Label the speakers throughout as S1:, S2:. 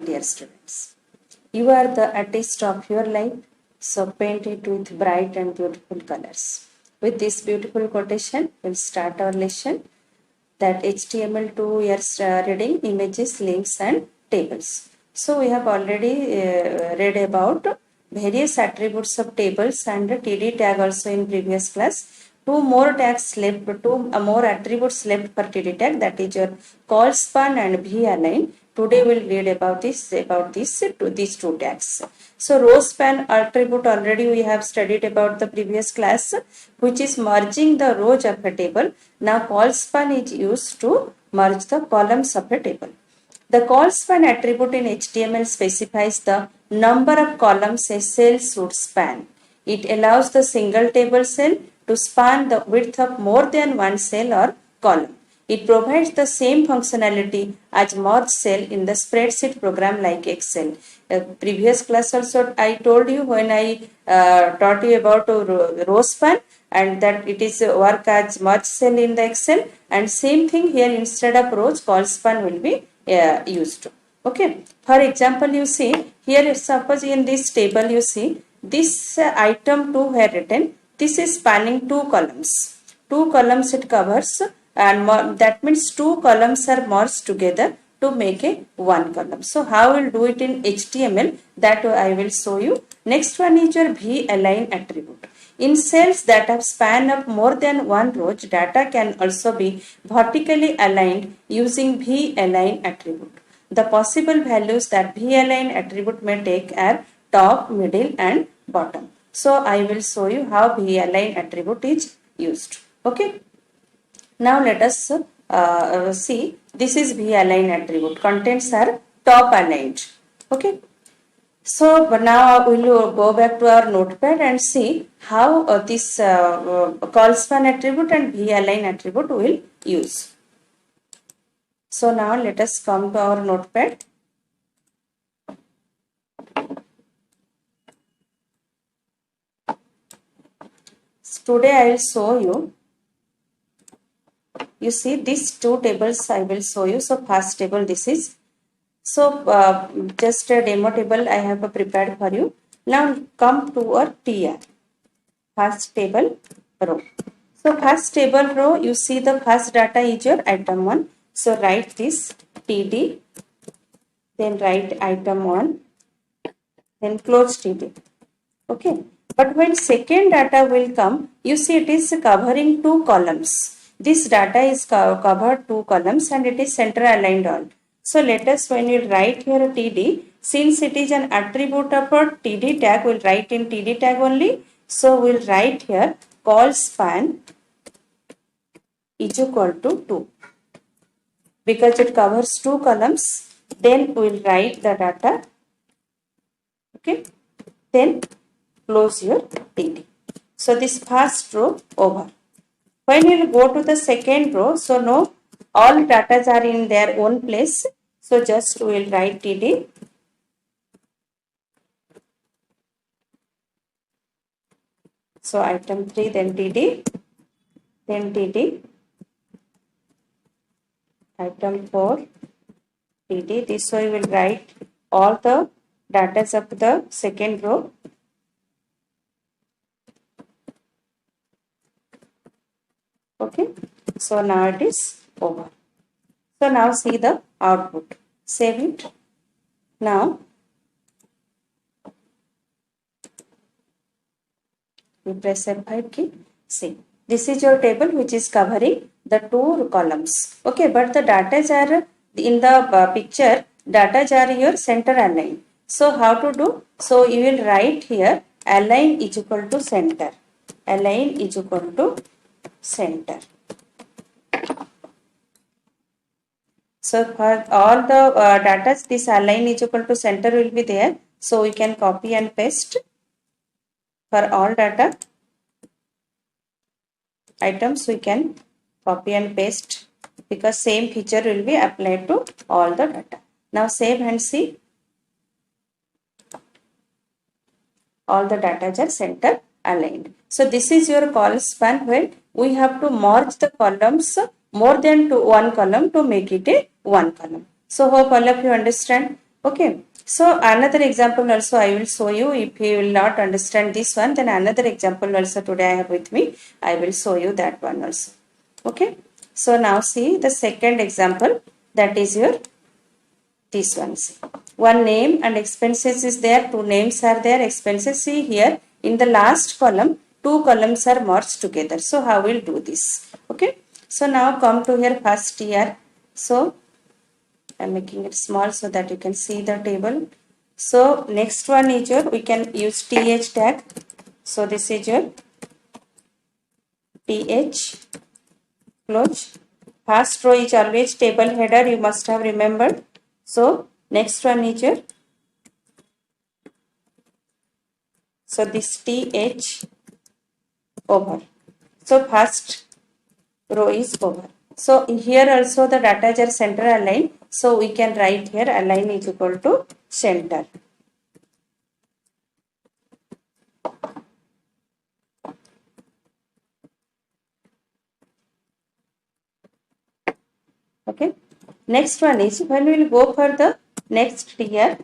S1: Dear students, you are the artist of your life, so paint it with bright and beautiful colors. With this beautiful quotation, we'll start our lesson that HTML2 years reading images, links and tables. So we have already read about various attributes of tables and TD tag also in previous class. Two more more attributes left for TD tag, that is your call span and v-align. Today we'll read about these two tags. So row span attribute already we have studied about the previous class, which is merging the rows of a table. Now call span is used to merge the columns of a table. The call span attribute in HTML specifies the number of columns a cell should span. It allows the single table cell to span the width of more than one cell or column. It provides the same functionality as merge cell in the spreadsheet program like Excel. Previous class also I told you when I taught you about row span, and that it is work as merge cell in the Excel, and same thing here, instead of rows call span will be used. Okay, for example, you see here, suppose in this table you see this item 2 here written, this is spanning two columns it covers, and that means two columns are merged together to make a one column. So how we'll do it in HTML, that I will show you. Next one is your v-align attribute. In cells that have span of more than one row, data can also be vertically aligned using v-align attribute. The possible values that v-align attribute may take are top, middle and bottom. So I will show you how v-align attribute is used. Okay. Now let us see, this is v-align attribute. Contents are top aligned. Okay. So now we will go back to our notepad and see how this call span attribute and v-align attribute will use. So now let us come to our notepad. So today I will show you. You see these two tables I will show you. So first table this is. So just a demo table I have prepared for you. Now come to our TR. First table row. So first table row, you see the first data is your item 1. So write this TD, then write item 1, then close TD. Okay. But when second data will come, you see it is covering two columns. This data is covered two columns and it is center aligned all. So let us, when you write here TD, since it is an attribute of a TD tag, we'll write in TD tag only. So we'll write here call span is equal to 2. Because it covers two columns, then we'll write the data. Okay. Then close your TD. So this first row over. When you will go to the second row, so no, all data are in their own place. So just we will write TD. So item 3, then TD, then TD, item 4, TD. This way we will write all the data of the second row. Okay, so now it is over. So now see the output. Save it. Now you press F5 key. See, this is your table which is covering the two columns. Okay, but the data are in the picture. Data are your center align. So how to do? So you will write here align is equal to center. Align is equal to center. So for all the data, this align is equal to center will be there. So we can copy and paste for all data items. We can copy and paste because same feature will be applied to all the data. Now save and see. All the data are center aligned. So this is your call span when we have to merge the columns more than one column to make it a one column. So hope all of you understand. Okay. So another example also I will show you. If you will not understand this one, then another example also today I have with me. I will show you that one also. Okay. So now see the second example, that is your this one. See. One name and expenses is there. Two names are there. Expenses. See here in the last column, two columns are merged together. So how we'll do this? Okay. So now come to here first here. So I'm making it small so that you can see the table. So next one is your, we can use TH tag. So this is your TH close. First row is always table header, you must have remembered. So next one is your, so this TH over. So first row is over. So here also the data are center aligned. So we can write here align is equal to center. Okay. Next one is when we will go for the next tier.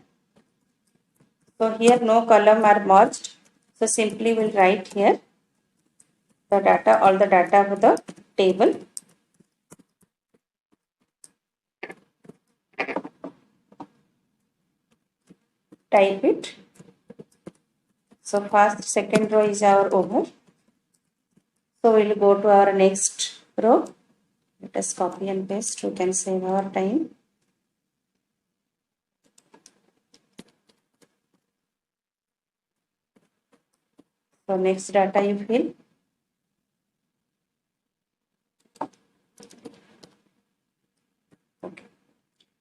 S1: So here no column are merged. So simply we'll write here the data, all the data of the table. Type it. So first, second row is our over. So we'll go to our next row. Let us copy and paste. We can save our time. So next data you fill. Okay.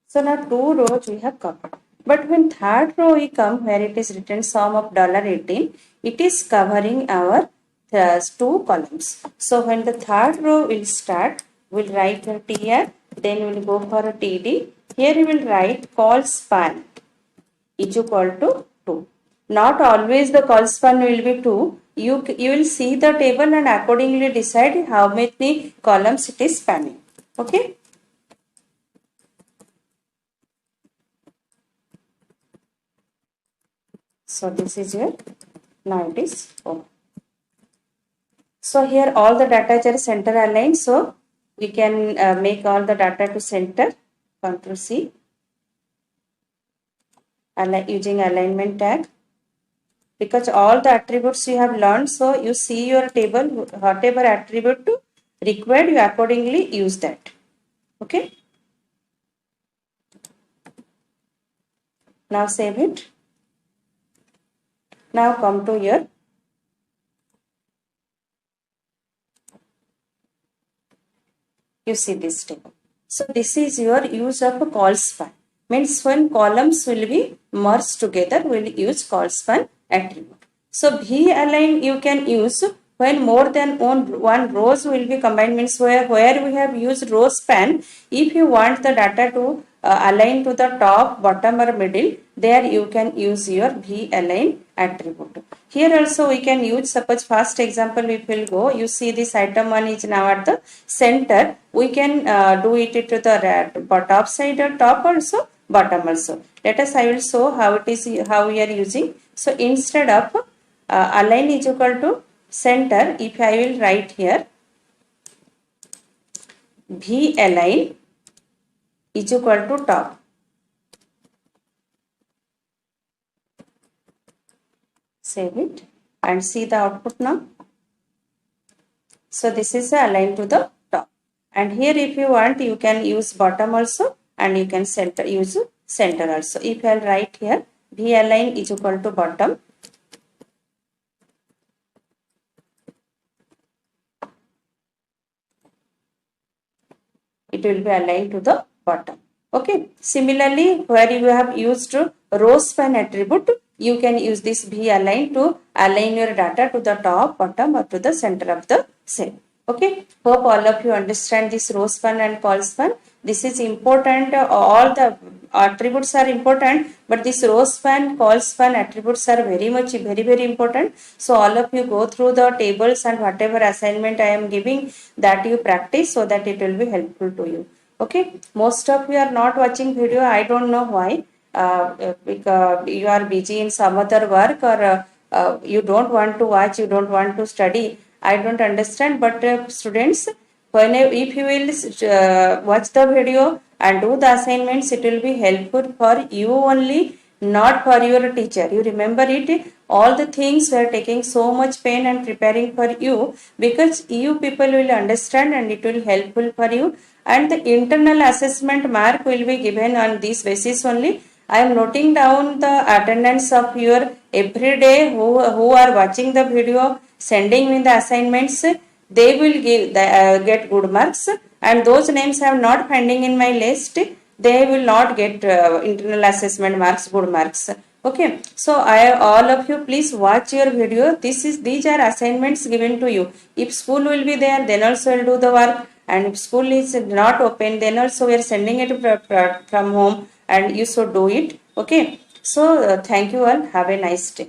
S1: So now two rows we have covered. But when third row we come where it is written sum of $18, it is covering our two columns. So when the third row will start, we'll write a TR, then we'll go for a TD. Here we will write call span is equal to 2. Not always the call span will be 2. You will see the table and accordingly decide how many columns it is spanning. Okay. So this is here. Now it is over. So here all the data are center aligned. So we can make all the data to center. Ctrl C. Using alignment tag. Because all the attributes you have learned, so you see your table, whatever attribute required, you accordingly use that. Okay. Now save it. Now come to here. You see this table. So this is your use of a call span. Means when columns will be merged together, we'll use call span attribute. So V align you can use when more than one rows will be combined, means where we have used row span. If you want the data to align to the top, bottom or middle, there you can use your V align attribute. Here also we can use, suppose first example we will go, you see this item 1 is now at the center, we can do it to the top side or top also, bottom also. Let us, I will show how it is, how we are using. So instead of align is equal to center, if I will write here V align is equal to top. Save it and see the output now. So this is aligned to the top. And here if you want, you can use bottom also and you can use center also. If I will write here V align is equal to bottom. It will be aligned to the bottom. Okay. Similarly, where you have used row span attribute, you can use this V align to align your data to the top, bottom or to the center of the cell. Okay. Hope all of you understand this row span and call span. This is important. All the attributes are important, but this row span, call span attributes are very important. So all of you go through the tables and whatever assignment I am giving, that you practice so that it will be helpful to you. Okay. Most of you are not watching video. I don't know why. because you are busy in some other work, or you don't want to watch, you don't want to study. I don't understand, but students, if you will watch the video and do the assignments, it will be helpful for you only, not for your teacher. You remember it, all the things we are taking so much pain and preparing for you, because you people will understand and it will helpful for you. And the internal assessment mark will be given on this basis only. I am noting down the attendance of your every day who are watching the video, sending me the assignments. They will get good marks, and those names I am not finding in my list. They will not get internal assessment marks, good marks. Okay, so I all of you please watch your video. These are assignments given to you. If school will be there, then also will do the work, and if school is not open, then also we are sending it from home, and you should do it. Okay, so thank you all. Have a nice day.